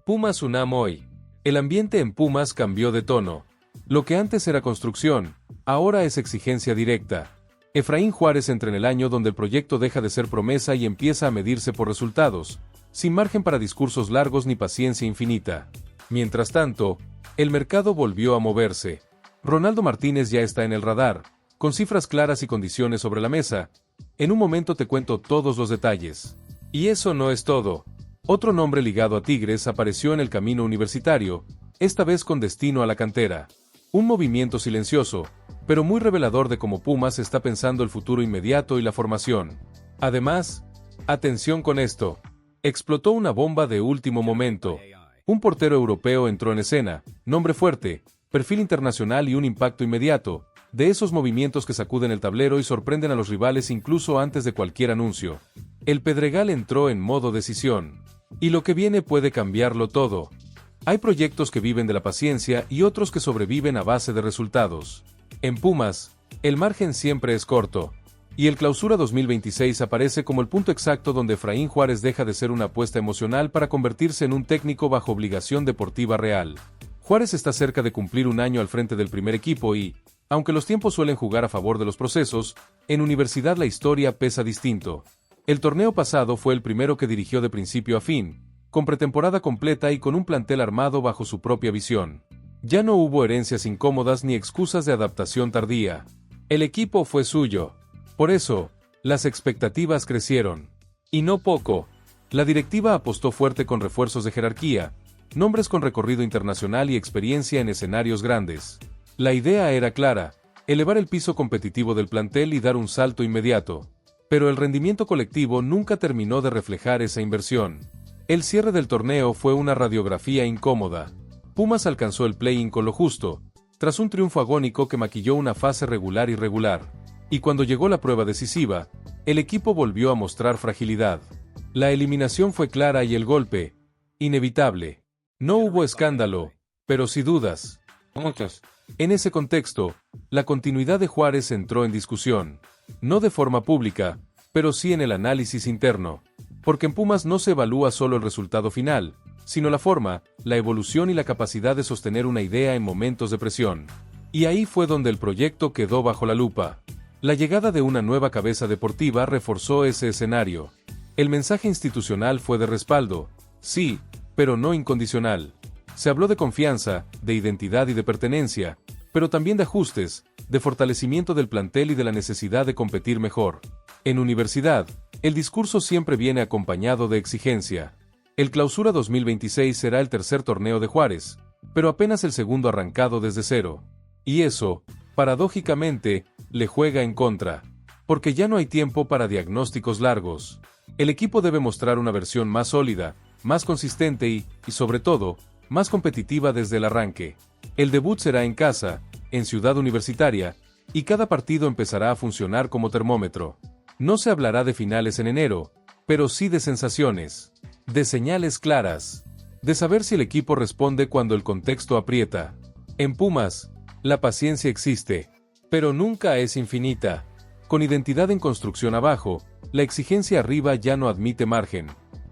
Pumas UNAM hoy. El ambiente en Pumas cambió de tono. Lo que antes era construcción, ahora es exigencia directa. Efraín Juárez entra en el año donde el proyecto deja de ser promesa y empieza a medirse por resultados, sin margen para discursos largos ni paciencia infinita. Mientras tanto, el mercado volvió a moverse. Ronaldo Martínez ya está en el radar, con cifras claras y condiciones sobre la mesa. En un momento te cuento todos los detalles. Y eso no es todo. Otro nombre ligado a Tigres apareció en el camino universitario, esta vez con destino a la cantera. Un movimiento silencioso, pero muy revelador de cómo Pumas está pensando el futuro inmediato y la formación. Además, atención con esto. Explotó una bomba de último momento. Un portero europeo entró en escena, nombre fuerte, perfil internacional y un impacto inmediato, de esos movimientos que sacuden el tablero y sorprenden a los rivales incluso antes de cualquier anuncio. El Pedregal entró en modo decisión. Y lo que viene puede cambiarlo todo. Hay proyectos que viven de la paciencia y otros que sobreviven a base de resultados. En Pumas, el margen siempre es corto. Y el Clausura 2026 aparece como el punto exacto donde Efraín Juárez deja de ser una apuesta emocional para convertirse en un técnico bajo obligación deportiva real. Juárez está cerca de cumplir un año al frente del primer equipo y, aunque los tiempos suelen jugar a favor de los procesos, en universidad la historia pesa distinto. El torneo pasado fue el primero que dirigió de principio a fin, con pretemporada completa y con un plantel armado bajo su propia visión. Ya no hubo herencias incómodas ni excusas de adaptación tardía. El equipo fue suyo. Por eso, las expectativas crecieron. Y no poco. La directiva apostó fuerte con refuerzos de jerarquía, nombres con recorrido internacional y experiencia en escenarios grandes. La idea era clara, elevar el piso competitivo del plantel y dar un salto inmediato. Pero el rendimiento colectivo nunca terminó de reflejar esa inversión. El cierre del torneo fue una radiografía incómoda. Pumas alcanzó el play-in con lo justo, tras un triunfo agónico que maquilló una fase regular irregular. Y cuando llegó la prueba decisiva, el equipo volvió a mostrar fragilidad. La eliminación fue clara y el golpe, inevitable. No hubo escándalo, pero sí dudas. Muchas. En ese contexto, la continuidad de Juárez entró en discusión. No de forma pública, pero sí en el análisis interno. Porque en Pumas no se evalúa solo el resultado final, sino la forma, la evolución y la capacidad de sostener una idea en momentos de presión. Y ahí fue donde el proyecto quedó bajo la lupa. La llegada de una nueva cabeza deportiva reforzó ese escenario. El mensaje institucional fue de respaldo, sí, pero no incondicional. Se habló de confianza, de identidad y de pertenencia, pero también de ajustes, de fortalecimiento del plantel y de la necesidad de competir mejor. En universidad, el discurso siempre viene acompañado de exigencia. El Clausura 2026 será el tercer torneo de Juárez, pero apenas el segundo arrancado desde cero. Y eso, paradójicamente, le juega en contra. Porque ya no hay tiempo para diagnósticos largos. El equipo debe mostrar una versión más sólida, más consistente y, sobre todo, más competitiva desde el arranque. El debut será en casa, en Ciudad Universitaria, y cada partido empezará a funcionar como termómetro. No se hablará de finales en enero, pero sí de sensaciones, de señales claras, de saber si el equipo responde cuando el contexto aprieta. En Pumas, la paciencia existe, pero nunca es infinita. Con identidad en construcción abajo, la exigencia arriba ya no admite margen.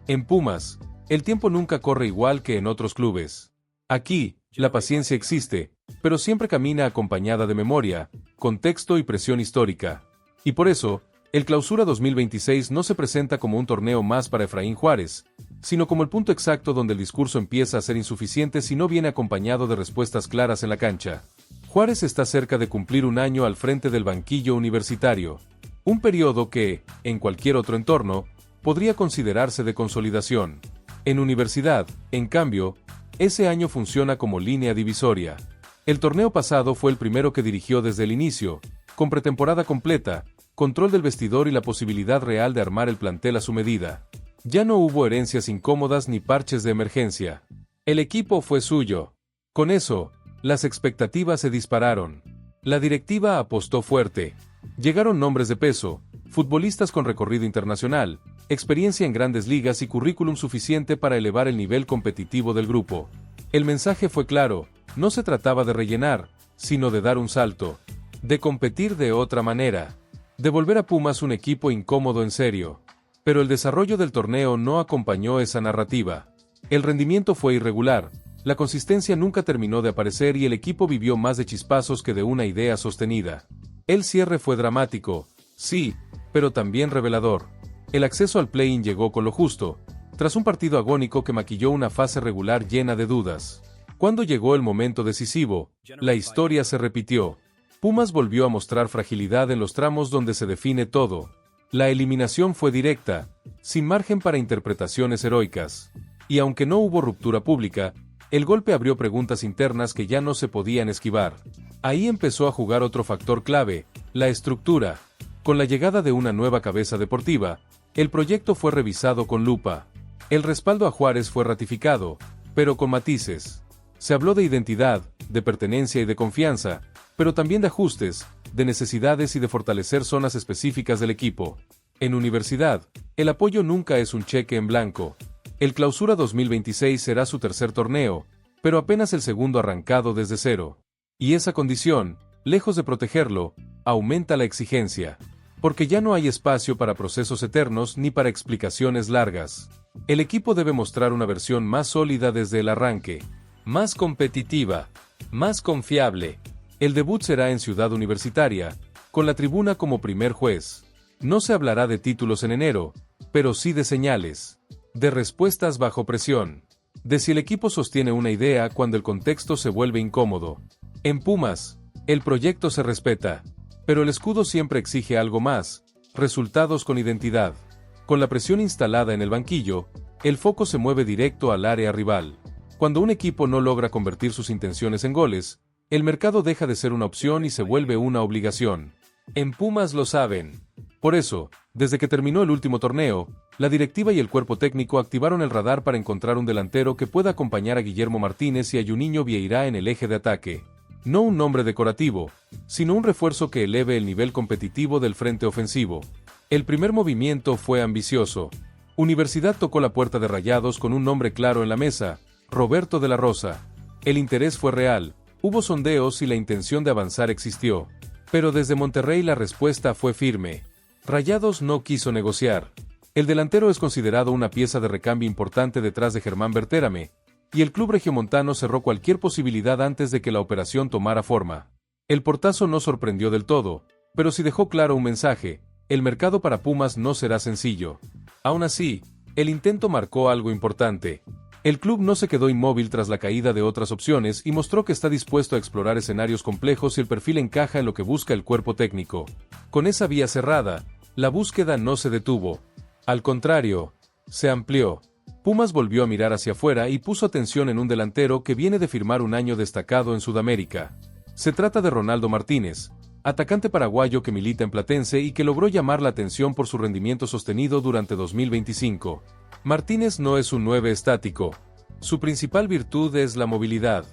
En Pumas, el tiempo nunca corre igual que en otros clubes. Aquí, la paciencia existe, pero siempre camina acompañada de memoria, contexto y presión histórica. Y por eso, el Clausura 2026 no se presenta como un torneo más para Efraín Juárez, sino como el punto exacto donde el discurso empieza a ser insuficiente si no viene acompañado de respuestas claras en la cancha. Juárez está cerca de cumplir un año al frente del banquillo universitario, un periodo que, en cualquier otro entorno, podría considerarse de consolidación. En universidad, en cambio, ese año funciona como línea divisoria. El torneo pasado fue el primero que dirigió desde el inicio, con pretemporada completa, control del vestidor y la posibilidad real de armar el plantel a su medida. Ya no hubo herencias incómodas ni parches de emergencia. El equipo fue suyo. Con eso, las expectativas se dispararon. La directiva apostó fuerte. Llegaron nombres de peso, futbolistas con recorrido internacional, experiencia en grandes ligas y currículum suficiente para elevar el nivel competitivo del grupo. El mensaje fue claro, no se trataba de rellenar, sino de dar un salto, de competir de otra manera, de volver a Pumas un equipo incómodo en serio. Pero el desarrollo del torneo no acompañó esa narrativa. El rendimiento fue irregular, la consistencia nunca terminó de aparecer y el equipo vivió más de chispazos que de una idea sostenida. El cierre fue dramático, sí, pero también revelador. El acceso al play-in llegó con lo justo, tras un partido agónico que maquilló una fase regular llena de dudas. Cuando llegó el momento decisivo, la historia se repitió. Pumas volvió a mostrar fragilidad en los tramos donde se define todo. La eliminación fue directa, sin margen para interpretaciones heroicas. Y aunque no hubo ruptura pública, el golpe abrió preguntas internas que ya no se podían esquivar. Ahí empezó a jugar otro factor clave, la estructura. Con la llegada de una nueva cabeza deportiva, el proyecto fue revisado con lupa. El respaldo a Juárez fue ratificado, pero con matices. Se habló de identidad, de pertenencia y de confianza, pero también de ajustes, de necesidades y de fortalecer zonas específicas del equipo. En Universidad, el apoyo nunca es un cheque en blanco. El Clausura 2026 será su tercer torneo, pero apenas el segundo arrancado desde cero. Y esa condición, lejos de protegerlo, aumenta la exigencia. Porque ya no hay espacio para procesos eternos ni para explicaciones largas. El equipo debe mostrar una versión más sólida desde el arranque, más competitiva, más confiable. El debut será en Ciudad Universitaria, con la tribuna como primer juez. No se hablará de títulos en enero, pero sí de señales, de respuestas bajo presión, de si el equipo sostiene una idea cuando el contexto se vuelve incómodo. En Pumas, el proyecto se respeta, pero el escudo siempre exige algo más, resultados con identidad. Con la presión instalada en el banquillo, el foco se mueve directo al área rival. Cuando un equipo no logra convertir sus intenciones en goles, el mercado deja de ser una opción y se vuelve una obligación. En Pumas lo saben. Por eso, desde que terminó el último torneo, la directiva y el cuerpo técnico activaron el radar para encontrar un delantero que pueda acompañar a Guillermo Martínez y a Juninho Vieira en el eje de ataque. No un nombre decorativo, sino un refuerzo que eleve el nivel competitivo del frente ofensivo. El primer movimiento fue ambicioso. Universidad tocó la puerta de Rayados con un nombre claro en la mesa, Roberto de la Rosa. El interés fue real, hubo sondeos y la intención de avanzar existió. Pero desde Monterrey la respuesta fue firme. Rayados no quiso negociar. El delantero es considerado una pieza de recambio importante detrás de Germán Berterame, y el club regiomontano cerró cualquier posibilidad antes de que la operación tomara forma. El portazo no sorprendió del todo, pero sí dejó claro un mensaje: el mercado para Pumas no será sencillo. Aún así, el intento marcó algo importante. El club no se quedó inmóvil tras la caída de otras opciones y mostró que está dispuesto a explorar escenarios complejos si el perfil encaja en lo que busca el cuerpo técnico. Con esa vía cerrada, la búsqueda no se detuvo. Al contrario, se amplió. Pumas volvió a mirar hacia afuera y puso atención en un delantero que viene de firmar un año destacado en Sudamérica. Se trata de Ronaldo Martínez, atacante paraguayo que milita en Platense y que logró llamar la atención por su rendimiento sostenido durante 2025. Martínez no es un 9 estático. Su principal virtud es la movilidad.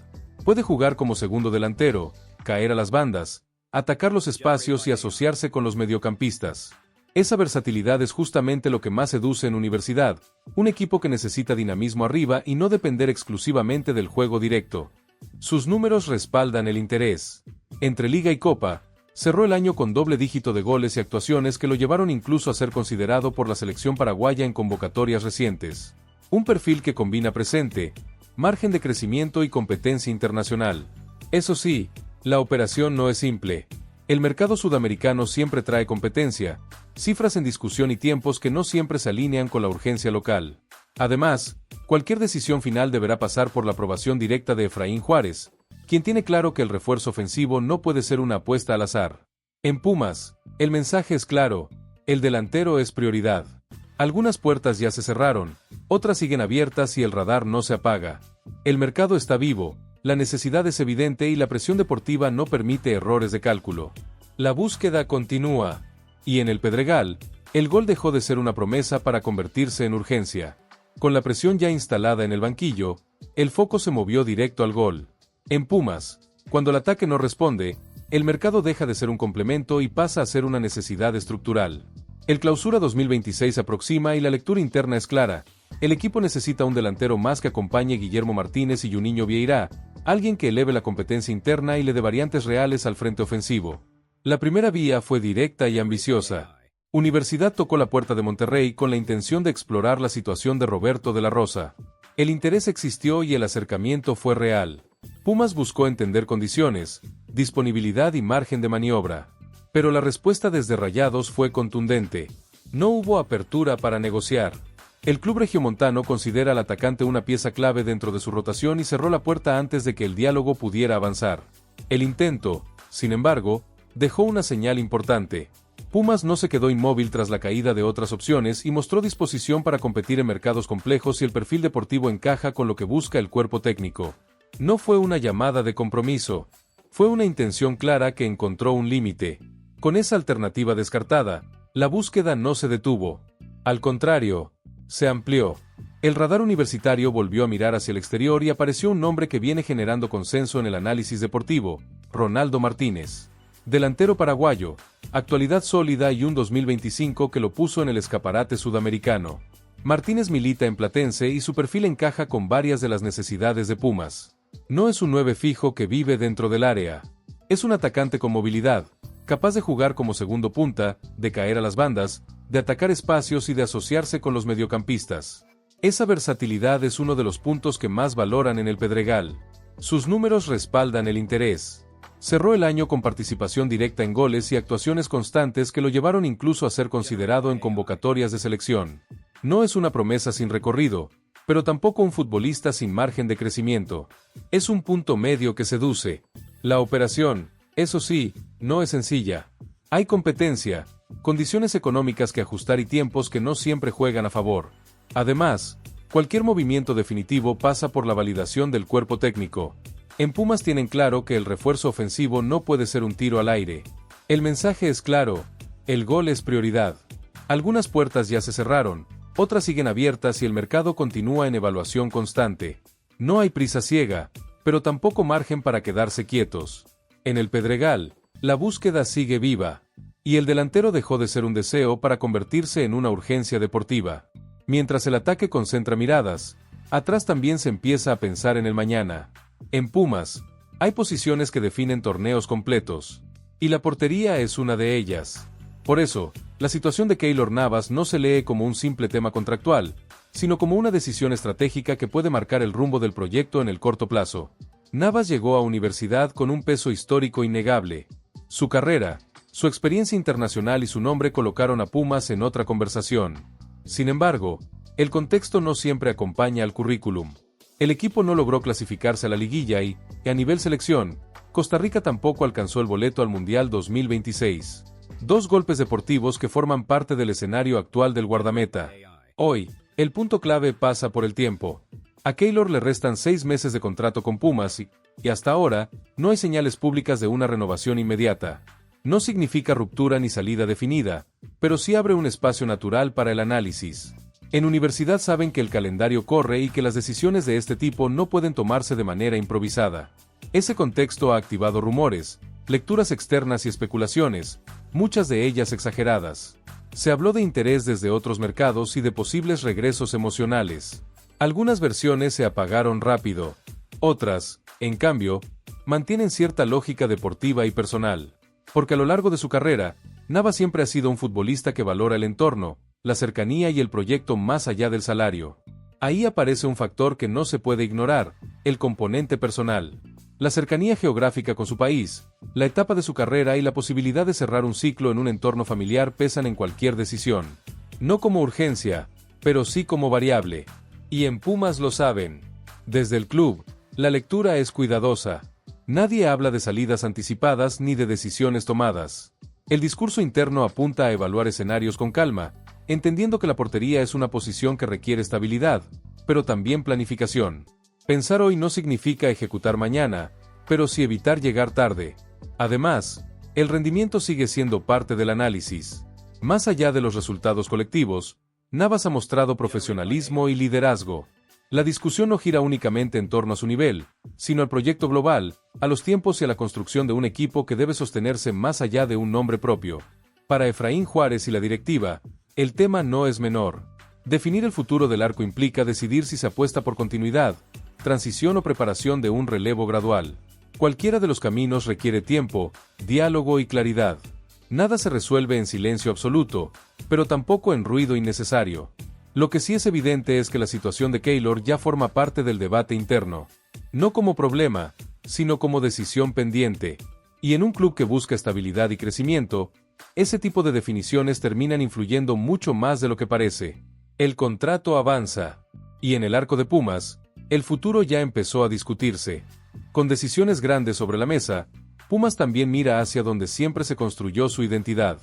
Puede jugar como segundo delantero, caer a las bandas, atacar los espacios y asociarse con los mediocampistas. Esa versatilidad es justamente lo que más seduce en Universidad, un equipo que necesita dinamismo arriba y no depender exclusivamente del juego directo. Sus números respaldan el interés. Entre Liga y Copa, cerró el año con doble dígito de goles y actuaciones que lo llevaron incluso a ser considerado por la selección paraguaya en convocatorias recientes. Un perfil que combina presente, margen de crecimiento y competencia internacional. Eso sí, la operación no es simple. El mercado sudamericano siempre trae competencia, cifras en discusión y tiempos que no siempre se alinean con la urgencia local. Además, cualquier decisión final deberá pasar por la aprobación directa de Efraín Juárez, quien tiene claro que el refuerzo ofensivo no puede ser una apuesta al azar. En Pumas, el mensaje es claro: el delantero es prioridad. Algunas puertas ya se cerraron, otras siguen abiertas y el radar no se apaga. El mercado está vivo, la necesidad es evidente y la presión deportiva no permite errores de cálculo. La búsqueda continúa. Y en el Pedregal, el gol dejó de ser una promesa para convertirse en urgencia. Con la presión ya instalada en el banquillo, el foco se movió directo al gol. En Pumas, cuando el ataque no responde, el mercado deja de ser un complemento y pasa a ser una necesidad estructural. El Clausura 2026 se aproxima y la lectura interna es clara. El equipo necesita un delantero más que acompañe a Guillermo Martínez y Juninho Vieira, alguien que eleve la competencia interna y le dé variantes reales al frente ofensivo. La primera vía fue directa y ambiciosa. Universidad tocó la puerta de Monterrey con la intención de explorar la situación de Roberto de la Rosa. El interés existió y el acercamiento fue real. Pumas buscó entender condiciones, disponibilidad y margen de maniobra. Pero la respuesta desde Rayados fue contundente. No hubo apertura para negociar. El club regiomontano considera al atacante una pieza clave dentro de su rotación y cerró la puerta antes de que el diálogo pudiera avanzar. El intento, sin embargo, dejó una señal importante. Pumas no se quedó inmóvil tras la caída de otras opciones y mostró disposición para competir en mercados complejos y el perfil deportivo encaja con lo que busca el cuerpo técnico. No fue una llamada de compromiso, fue una intención clara que encontró un límite. Con esa alternativa descartada, la búsqueda no se detuvo. Al contrario, se amplió. El radar universitario volvió a mirar hacia el exterior y apareció un nombre que viene generando consenso en el análisis deportivo: Ronaldo Martínez. Delantero paraguayo, actualidad sólida y un 2025 que lo puso en el escaparate sudamericano. Martínez milita en Platense y su perfil encaja con varias de las necesidades de Pumas. No es un 9 fijo que vive dentro del área. Es un atacante con movilidad, capaz de jugar como segundo punta, de caer a las bandas, de atacar espacios y de asociarse con los mediocampistas. Esa versatilidad es uno de los puntos que más valoran en el Pedregal. Sus números respaldan el interés. Cerró el año con participación directa en goles y actuaciones constantes que lo llevaron incluso a ser considerado en convocatorias de selección. No es una promesa sin recorrido, pero tampoco un futbolista sin margen de crecimiento. Es un punto medio que seduce. La operación, eso sí, no es sencilla. Hay competencia, condiciones económicas que ajustar y tiempos que no siempre juegan a favor. Además, cualquier movimiento definitivo pasa por la validación del cuerpo técnico. En Pumas tienen claro que el refuerzo ofensivo no puede ser un tiro al aire. El mensaje es claro, el gol es prioridad. Algunas puertas ya se cerraron, otras siguen abiertas y el mercado continúa en evaluación constante. No hay prisa ciega, pero tampoco margen para quedarse quietos. En el Pedregal, la búsqueda sigue viva, y el delantero dejó de ser un deseo para convertirse en una urgencia deportiva. Mientras el ataque concentra miradas, atrás también se empieza a pensar en el mañana. En Pumas, hay posiciones que definen torneos completos, y la portería es una de ellas. Por eso, la situación de Keylor Navas no se lee como un simple tema contractual, sino como una decisión estratégica que puede marcar el rumbo del proyecto en el corto plazo. Navas llegó a universidad con un peso histórico innegable. Su carrera, su experiencia internacional y su nombre colocaron a Pumas en otra conversación. Sin embargo, el contexto no siempre acompaña al currículum. El equipo no logró clasificarse a la liguilla y, a nivel selección, Costa Rica tampoco alcanzó el boleto al Mundial 2026. Dos golpes deportivos que forman parte del escenario actual del guardameta. Hoy, el punto clave pasa por el tiempo. A Keylor le restan 6 meses de contrato con Pumas y hasta ahora, no hay señales públicas de una renovación inmediata. No significa ruptura ni salida definida, pero sí abre un espacio natural para el análisis. En universidad saben que el calendario corre y que las decisiones de este tipo no pueden tomarse de manera improvisada. Ese contexto ha activado rumores, lecturas externas y especulaciones, muchas de ellas exageradas. Se habló de interés desde otros mercados y de posibles regresos emocionales. Algunas versiones se apagaron rápido. Otras, en cambio, mantienen cierta lógica deportiva y personal. Porque a lo largo de su carrera, Navas siempre ha sido un futbolista que valora el entorno, la cercanía y el proyecto más allá del salario. Ahí aparece un factor que no se puede ignorar, el componente personal. La cercanía geográfica con su país, la etapa de su carrera y la posibilidad de cerrar un ciclo en un entorno familiar pesan en cualquier decisión. No como urgencia, pero sí como variable. Y en Pumas lo saben. Desde el club, la lectura es cuidadosa. Nadie habla de salidas anticipadas ni de decisiones tomadas. El discurso interno apunta a evaluar escenarios con calma, entendiendo que la portería es una posición que requiere estabilidad, pero también planificación. Pensar hoy no significa ejecutar mañana, pero sí evitar llegar tarde. Además, el rendimiento sigue siendo parte del análisis. Más allá de los resultados colectivos, Navas ha mostrado profesionalismo y liderazgo. La discusión no gira únicamente en torno a su nivel, sino al proyecto global, a los tiempos y a la construcción de un equipo que debe sostenerse más allá de un nombre propio. Para Efraín Juárez y la directiva, el tema no es menor. Definir el futuro del arco implica decidir si se apuesta por continuidad, transición o preparación de un relevo gradual. Cualquiera de los caminos requiere tiempo, diálogo y claridad. Nada se resuelve en silencio absoluto, pero tampoco en ruido innecesario. Lo que sí es evidente es que la situación de Keylor ya forma parte del debate interno. No como problema, sino como decisión pendiente. Y en un club que busca estabilidad y crecimiento, ese tipo de definiciones terminan influyendo mucho más de lo que parece. El contrato avanza. Y en el arco de Pumas, el futuro ya empezó a discutirse. Con decisiones grandes sobre la mesa, Pumas también mira hacia donde siempre se construyó su identidad.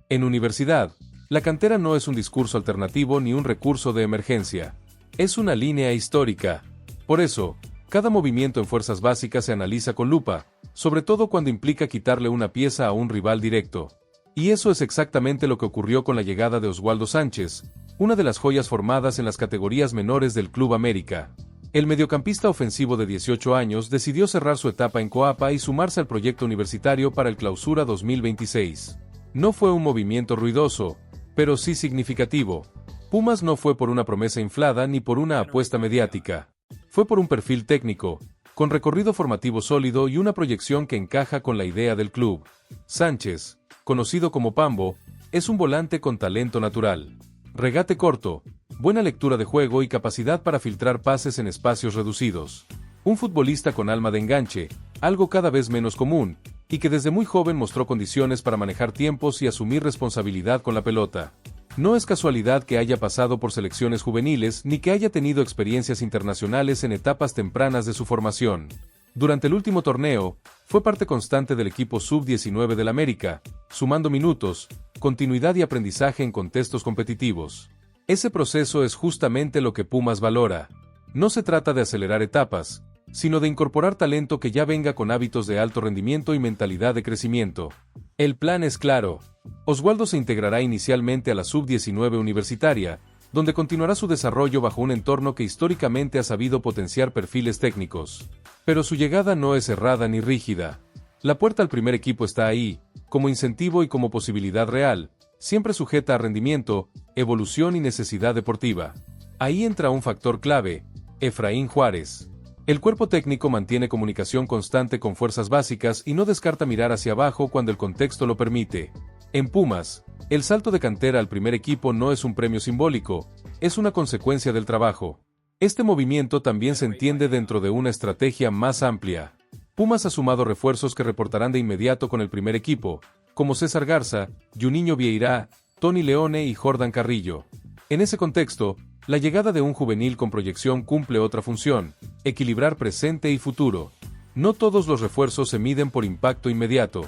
En universidad, la cantera no es un discurso alternativo ni un recurso de emergencia. Es una línea histórica. Por eso, cada movimiento en fuerzas básicas se analiza con lupa, sobre todo cuando implica quitarle una pieza a un rival directo. Y eso es exactamente lo que ocurrió con la llegada de Oswaldo Sánchez, una de las joyas formadas en las categorías menores del Club América. El mediocampista ofensivo de 18 años decidió cerrar su etapa en Coapa y sumarse al proyecto universitario para el Clausura 2026. No fue un movimiento ruidoso, pero sí significativo. Pumas no fue por una promesa inflada ni por una apuesta mediática. Fue por un perfil técnico, con recorrido formativo sólido y una proyección que encaja con la idea del club. Sánchez, conocido como Pambo, es un volante con talento natural. Regate corto, buena lectura de juego y capacidad para filtrar pases en espacios reducidos. Un futbolista con alma de enganche, algo cada vez menos común, y que desde muy joven mostró condiciones para manejar tiempos y asumir responsabilidad con la pelota. No es casualidad que haya pasado por selecciones juveniles ni que haya tenido experiencias internacionales en etapas tempranas de su formación. Durante el último torneo, fue parte constante del equipo sub-19 del América, sumando minutos, continuidad y aprendizaje en contextos competitivos. Ese proceso es justamente lo que Pumas valora. No se trata de acelerar etapas, sino de incorporar talento que ya venga con hábitos de alto rendimiento y mentalidad de crecimiento. El plan es claro. Oswaldo se integrará inicialmente a la sub-19 universitaria, donde continuará su desarrollo bajo un entorno que históricamente ha sabido potenciar perfiles técnicos. Pero su llegada no es cerrada ni rígida. La puerta al primer equipo está ahí, como incentivo y como posibilidad real, siempre sujeta a rendimiento, evolución y necesidad deportiva. Ahí entra un factor clave: Efraín Juárez. El cuerpo técnico mantiene comunicación constante con fuerzas básicas y no descarta mirar hacia abajo cuando el contexto lo permite. En Pumas, el salto de cantera al primer equipo no es un premio simbólico, es una consecuencia del trabajo. Este movimiento también se entiende dentro de una estrategia más amplia. Pumas ha sumado refuerzos que reportarán de inmediato con el primer equipo, como César Garza, Juninho Vieira, Tony Leone y Jordan Carrillo. En ese contexto, la llegada de un juvenil con proyección cumple otra función: equilibrar presente y futuro. No todos los refuerzos se miden por impacto inmediato.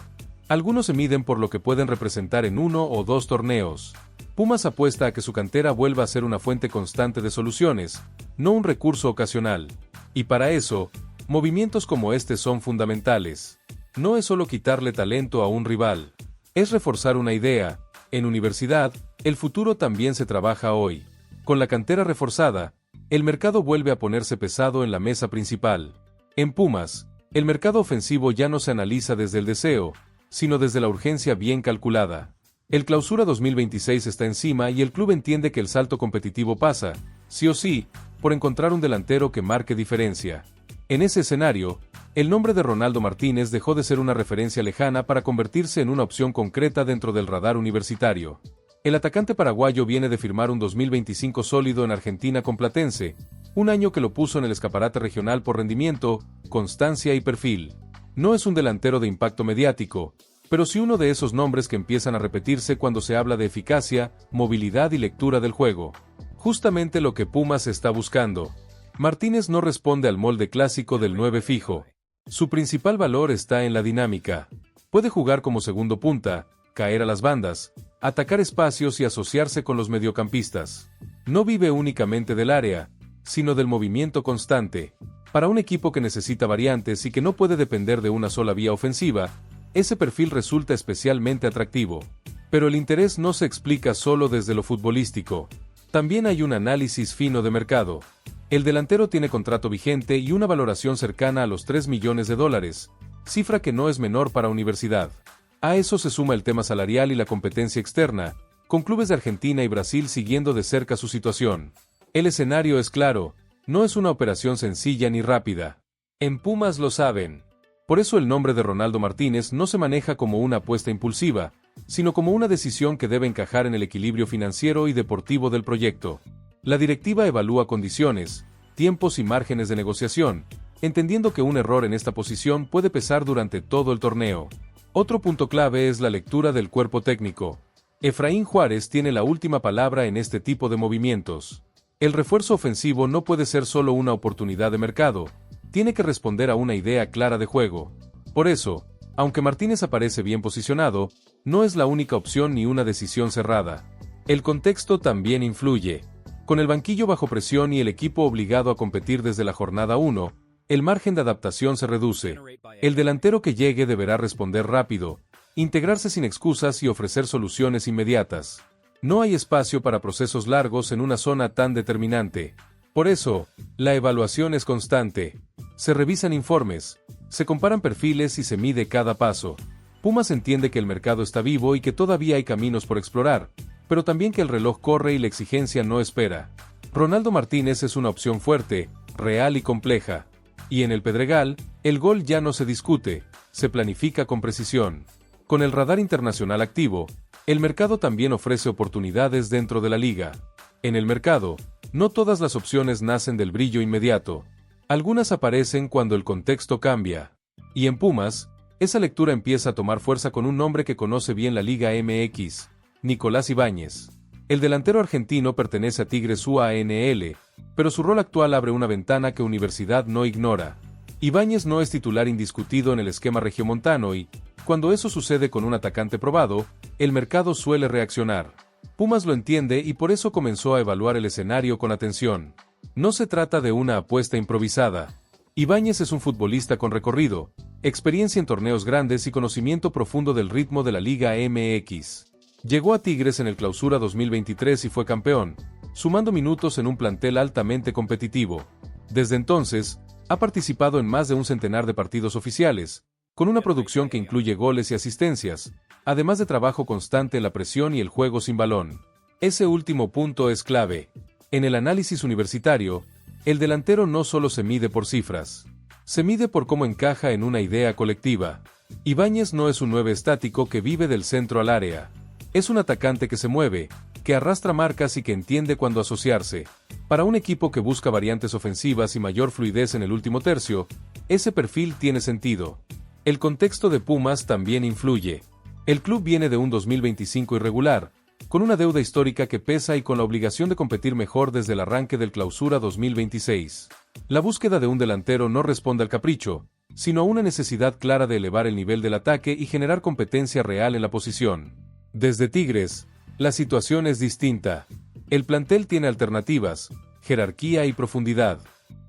Algunos se miden por lo que pueden representar en 1 o 2 torneos. Pumas apuesta a que su cantera vuelva a ser una fuente constante de soluciones, no un recurso ocasional. Y para eso, movimientos como este son fundamentales. No es solo quitarle talento a un rival. Es reforzar una idea. En universidad, el futuro también se trabaja hoy. Con la cantera reforzada, el mercado vuelve a ponerse pesado en la mesa principal. En Pumas, el mercado ofensivo ya no se analiza desde el deseo, sino desde la urgencia bien calculada. El Clausura 2026 está encima y el club entiende que el salto competitivo pasa, sí o sí, por encontrar un delantero que marque diferencia. En ese escenario, el nombre de Ronaldo Martínez dejó de ser una referencia lejana para convertirse en una opción concreta dentro del radar universitario. El atacante paraguayo viene de firmar un 2025 sólido en Argentina con Platense, un año que lo puso en el escaparate regional por rendimiento, constancia y perfil. No es un delantero de impacto mediático, pero sí uno de esos nombres que empiezan a repetirse cuando se habla de eficacia, movilidad y lectura del juego. Justamente lo que Pumas está buscando. Martínez no responde al molde clásico del 9 fijo. Su principal valor está en la dinámica. Puede jugar como segundo punta, caer a las bandas, atacar espacios y asociarse con los mediocampistas. No vive únicamente del área, sino del movimiento constante. Para un equipo que necesita variantes y que no puede depender de una sola vía ofensiva, ese perfil resulta especialmente atractivo. Pero el interés no se explica solo desde lo futbolístico. También hay un análisis fino de mercado. El delantero tiene contrato vigente y una valoración cercana a los $3 millones, cifra que no es menor para universidad. A eso se suma el tema salarial y la competencia externa, con clubes de Argentina y Brasil siguiendo de cerca su situación. El escenario es claro, no es una operación sencilla ni rápida. En Pumas lo saben. Por eso el nombre de Ronaldo Martínez no se maneja como una apuesta impulsiva, sino como una decisión que debe encajar en el equilibrio financiero y deportivo del proyecto. La directiva evalúa condiciones, tiempos y márgenes de negociación, entendiendo que un error en esta posición puede pesar durante todo el torneo. Otro punto clave es la lectura del cuerpo técnico. Efraín Juárez tiene la última palabra en este tipo de movimientos. El refuerzo ofensivo no puede ser solo una oportunidad de mercado, tiene que responder a una idea clara de juego. Por eso, aunque Martínez aparece bien posicionado, no es la única opción ni una decisión cerrada. El contexto también influye. Con el banquillo bajo presión y el equipo obligado a competir desde la jornada 1, el margen de adaptación se reduce. El delantero que llegue deberá responder rápido, integrarse sin excusas y ofrecer soluciones inmediatas. No hay espacio para procesos largos en una zona tan determinante. Por eso, la evaluación es constante. Se revisan informes, se comparan perfiles y se mide cada paso. Pumas entiende que el mercado está vivo y que todavía hay caminos por explorar, pero también que el reloj corre y la exigencia no espera. Ronaldo Martínez es una opción fuerte, real y compleja. Y en el Pedregal, el gol ya no se discute, se planifica con precisión. Con el radar internacional activo, el mercado también ofrece oportunidades dentro de la liga. En el mercado, no todas las opciones nacen del brillo inmediato. Algunas aparecen cuando el contexto cambia. Y en Pumas, esa lectura empieza a tomar fuerza con un nombre que conoce bien la Liga MX, Nicolás Ibáñez. El delantero argentino pertenece a Tigres UANL, pero su rol actual abre una ventana que Universidad no ignora. Ibáñez no es titular indiscutido en el esquema regiomontano y, cuando eso sucede con un atacante probado, el mercado suele reaccionar. Pumas lo entiende y por eso comenzó a evaluar el escenario con atención. No se trata de una apuesta improvisada. Ibáñez es un futbolista con recorrido, experiencia en torneos grandes y conocimiento profundo del ritmo de la Liga MX. Llegó a Tigres en el Clausura 2023 y fue campeón, sumando minutos en un plantel altamente competitivo. Desde entonces, ha participado en más de un centenar de partidos oficiales, con una producción que incluye goles y asistencias, además de trabajo constante en la presión y el juego sin balón. Ese último punto es clave. En el análisis universitario, el delantero no solo se mide por cifras, se mide por cómo encaja en una idea colectiva. Ibáñez no es un 9 estático que vive del centro al área. Es un atacante que se mueve, que arrastra marcas y que entiende cuándo asociarse. Para un equipo que busca variantes ofensivas y mayor fluidez en el último tercio, ese perfil tiene sentido. El contexto de Pumas también influye. El club viene de un 2025 irregular, con una deuda histórica que pesa y con la obligación de competir mejor desde el arranque del Clausura 2026. La búsqueda de un delantero no responde al capricho, sino a una necesidad clara de elevar el nivel del ataque y generar competencia real en la posición. Desde Tigres, la situación es distinta. El plantel tiene alternativas, jerarquía y profundidad.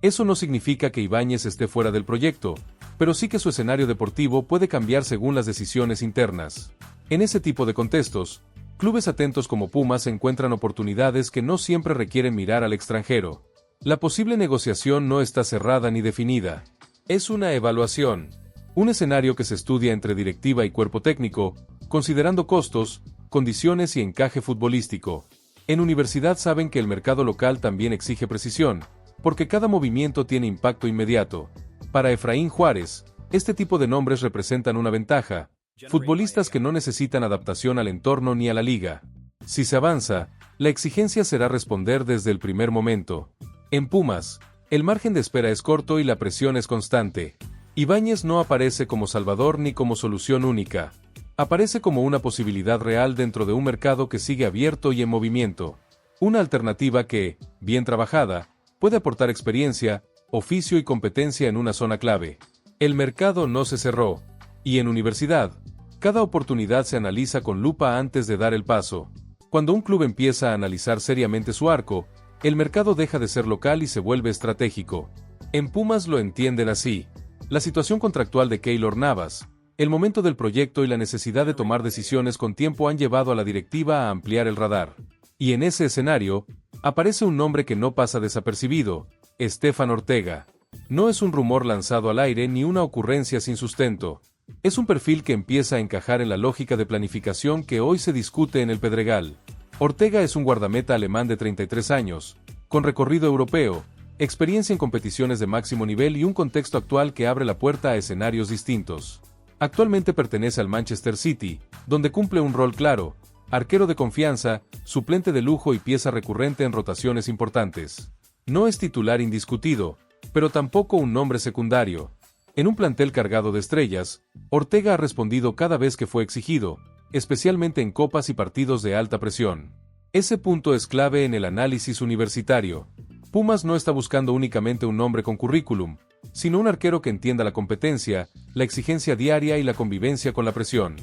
Eso no significa que Ibáñez esté fuera del proyecto, pero sí que su escenario deportivo puede cambiar según las decisiones internas. En ese tipo de contextos, clubes atentos como Pumas encuentran oportunidades que no siempre requieren mirar al extranjero. La posible negociación no está cerrada ni definida. Es una evaluación, un escenario que se estudia entre directiva y cuerpo técnico, considerando costos, condiciones y encaje futbolístico. En Universidad saben que el mercado local también exige precisión, porque cada movimiento tiene impacto inmediato. Para Efraín Juárez, este tipo de nombres representan una ventaja, futbolistas que no necesitan adaptación al entorno ni a la liga. Si se avanza, la exigencia será responder desde el primer momento. En Pumas, el margen de espera es corto y la presión es constante. Ibáñez no aparece como salvador ni como solución única. Aparece como una posibilidad real dentro de un mercado que sigue abierto y en movimiento. Una alternativa que, bien trabajada, puede aportar experiencia, oficio y competencia en una zona clave. El mercado no se cerró. Y en Universidad, cada oportunidad se analiza con lupa antes de dar el paso. Cuando un club empieza a analizar seriamente su arco, el mercado deja de ser local y se vuelve estratégico. En Pumas lo entienden así. La situación contractual de Keylor Navas, el momento del proyecto y la necesidad de tomar decisiones con tiempo han llevado a la directiva a ampliar el radar. Y en ese escenario, aparece un nombre que no pasa desapercibido, Estefan Ortega. No es un rumor lanzado al aire ni una ocurrencia sin sustento. Es un perfil que empieza a encajar en la lógica de planificación que hoy se discute en el Pedregal. Ortega es un guardameta alemán de 33 años, con recorrido europeo, experiencia en competiciones de máximo nivel y un contexto actual que abre la puerta a escenarios distintos. Actualmente pertenece al Manchester City, donde cumple un rol claro, arquero de confianza, suplente de lujo y pieza recurrente en rotaciones importantes. No es titular indiscutido, pero tampoco un nombre secundario. En un plantel cargado de estrellas, Ortega ha respondido cada vez que fue exigido, especialmente en copas y partidos de alta presión. Ese punto es clave en el análisis universitario. Pumas no está buscando únicamente un nombre con currículum, sino un arquero que entienda la competencia, la exigencia diaria y la convivencia con la presión.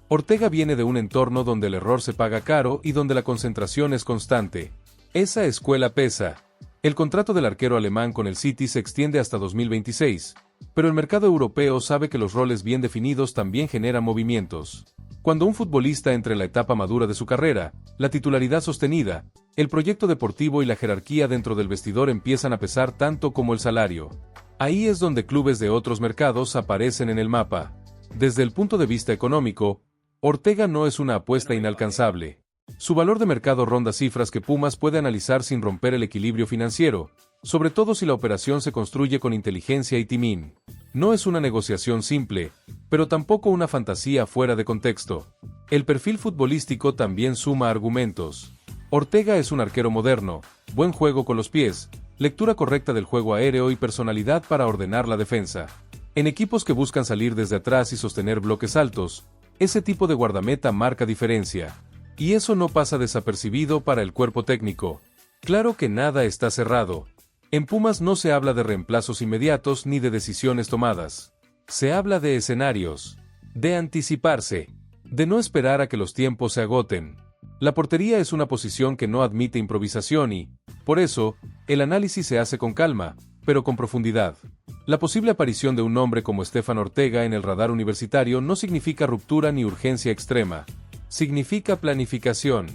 Ortega viene de un entorno donde el error se paga caro y donde la concentración es constante. Esa escuela pesa. El contrato del arquero alemán con el City se extiende hasta 2026, pero el mercado europeo sabe que los roles bien definidos también generan movimientos. Cuando un futbolista entra en la etapa madura de su carrera, la titularidad sostenida, el proyecto deportivo y la jerarquía dentro del vestidor empiezan a pesar tanto como el salario. Ahí es donde clubes de otros mercados aparecen en el mapa. Desde el punto de vista económico, Ortega no es una apuesta inalcanzable. Su valor de mercado ronda cifras que Pumas puede analizar sin romper el equilibrio financiero, sobre todo si la operación se construye con inteligencia y timín. No es una negociación simple, pero tampoco una fantasía fuera de contexto. El perfil futbolístico también suma argumentos. Ortega es un arquero moderno, buen juego con los pies, lectura correcta del juego aéreo y personalidad para ordenar la defensa. En equipos que buscan salir desde atrás y sostener bloques altos, ese tipo de guardameta marca diferencia. Y eso no pasa desapercibido para el cuerpo técnico. Claro que nada está cerrado. En Pumas no se habla de reemplazos inmediatos ni de decisiones tomadas. Se habla de escenarios, de anticiparse, de no esperar a que los tiempos se agoten. La portería es una posición que no admite improvisación y, por eso, el análisis se hace con calma, pero con profundidad. La posible aparición de un nombre como Estefan Ortega en el radar universitario no significa ruptura ni urgencia extrema. Significa planificación.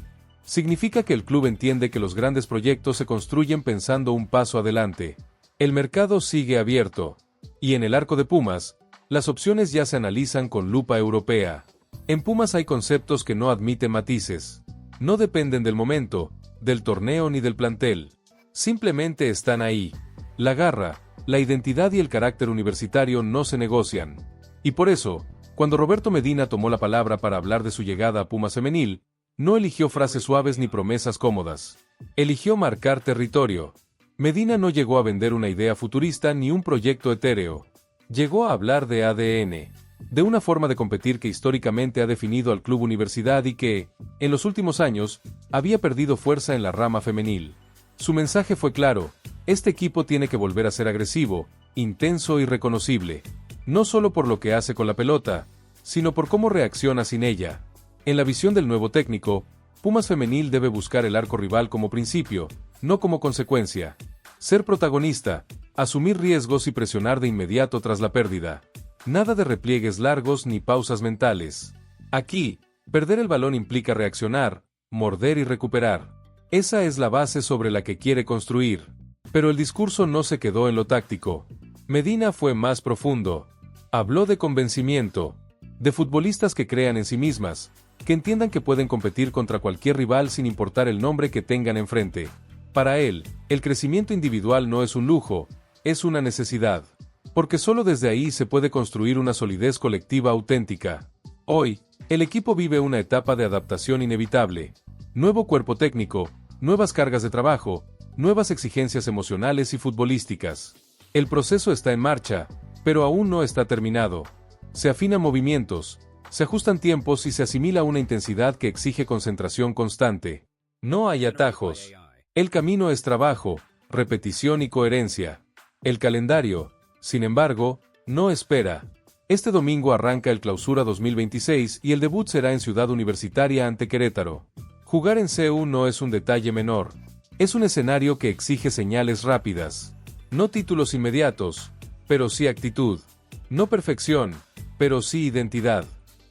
Significa que el club entiende que los grandes proyectos se construyen pensando un paso adelante. El mercado sigue abierto. Y en el arco de Pumas, las opciones ya se analizan con lupa europea. En Pumas hay conceptos que no admiten matices. No dependen del momento, del torneo ni del plantel. Simplemente están ahí. La garra, la identidad y el carácter universitario no se negocian. Y por eso, cuando Roberto Medina tomó la palabra para hablar de su llegada a Pumas Femenil, no eligió frases suaves ni promesas cómodas. Eligió marcar territorio. Medina no llegó a vender una idea futurista ni un proyecto etéreo. Llegó a hablar de ADN, de una forma de competir que históricamente ha definido al club universidad y que, en los últimos años, había perdido fuerza en la rama femenil. Su mensaje fue claro: este equipo tiene que volver a ser agresivo, intenso y reconocible. No solo por lo que hace con la pelota, sino por cómo reacciona sin ella. En la visión del nuevo técnico, Pumas Femenil debe buscar el arco rival como principio, no como consecuencia. Ser protagonista, asumir riesgos y presionar de inmediato tras la pérdida. Nada de repliegues largos ni pausas mentales. Aquí, perder el balón implica reaccionar, morder y recuperar. Esa es la base sobre la que quiere construir. Pero el discurso no se quedó en lo táctico. Medina fue más profundo. Habló de convencimiento, de futbolistas que crean en sí mismas, que entiendan que pueden competir contra cualquier rival sin importar el nombre que tengan enfrente. Para él, el crecimiento individual no es un lujo, es una necesidad. Porque solo desde ahí se puede construir una solidez colectiva auténtica. Hoy, el equipo vive una etapa de adaptación inevitable. Nuevo cuerpo técnico, nuevas cargas de trabajo, nuevas exigencias emocionales y futbolísticas. El proceso está en marcha, pero aún no está terminado. Se afinan movimientos, se ajustan tiempos y se asimila una intensidad que exige concentración constante. No hay atajos. El camino es trabajo, repetición y coherencia. El calendario, sin embargo, no espera. Este domingo arranca el Clausura 2026 y el debut será en Ciudad Universitaria ante Querétaro. Jugar en CU no es un detalle menor. Es un escenario que exige señales rápidas. No títulos inmediatos, pero sí actitud. No perfección, pero sí identidad.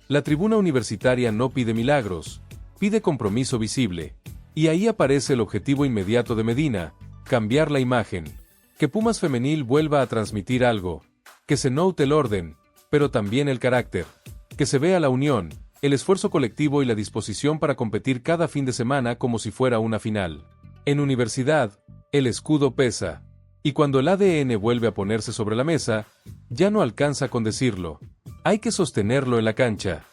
La tribuna universitaria no pide milagros, pide compromiso visible. Y ahí aparece el objetivo inmediato de Medina: cambiar la imagen. Que Pumas Femenil vuelva a transmitir algo. Que se note el orden, pero también el carácter. Que se vea la unión, el esfuerzo colectivo y la disposición para competir cada fin de semana como si fuera una final. En universidad, el escudo pesa. Y cuando el ADN vuelve a ponerse sobre la mesa, ya no alcanza con decirlo. Hay que sostenerlo en la cancha.